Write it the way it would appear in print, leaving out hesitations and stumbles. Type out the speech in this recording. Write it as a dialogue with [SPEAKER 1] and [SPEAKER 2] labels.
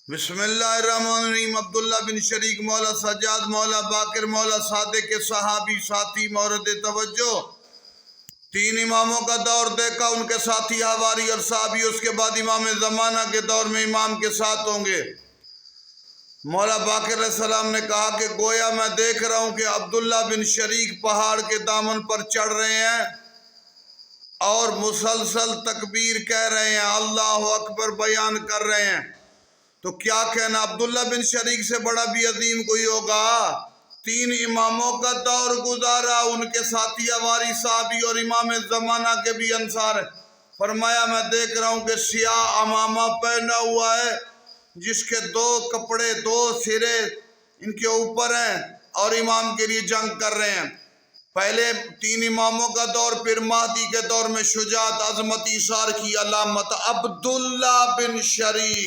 [SPEAKER 1] बिस्मिल्लाहिर्रहमानिर्रहीम। अब्दुल्ला बिन शरीक मौला सज्जाद मौला बाकिर मौला सादे के सहाबी साथी मौरद तवज्जो। तीन इमामों का दौर देखा, उनके साथी हवारी और साहबी, उसके बाद इमाम ज़माना के दौर में इमाम के साथ होंगे। मौला बाकिर सलाम ने कहा कि गोया मैं देख रहा हूँ कि अब्दुल्ला बिन शरीक पहाड़ के दामन पर चढ़ रहे हैं और मुसलसल तकबीर कह रहे हैं, अल्लाह अकबर बयान कर रहे हैं। तो क्या कहना, अब्दुल्ला बिन शरीक से बड़ा भी अजीम कोई होगा? तीन इमामों का दौर गुजारा, उनके साथी हमारी साहबी और इमाम ज़माना के भी अंसार। फरमाया मैं देख रहा हूँ कि सियाह अमामा पहना हुआ है जिसके दो कपड़े दो सिरे इनके ऊपर हैं और इमाम के लिए जंग कर रहे हैं। पहले तीन इमामों का दौर, फिर महदी के दौर में शुजात अजमत इशार की अलामत अब्दुल्ला बिन शरीक।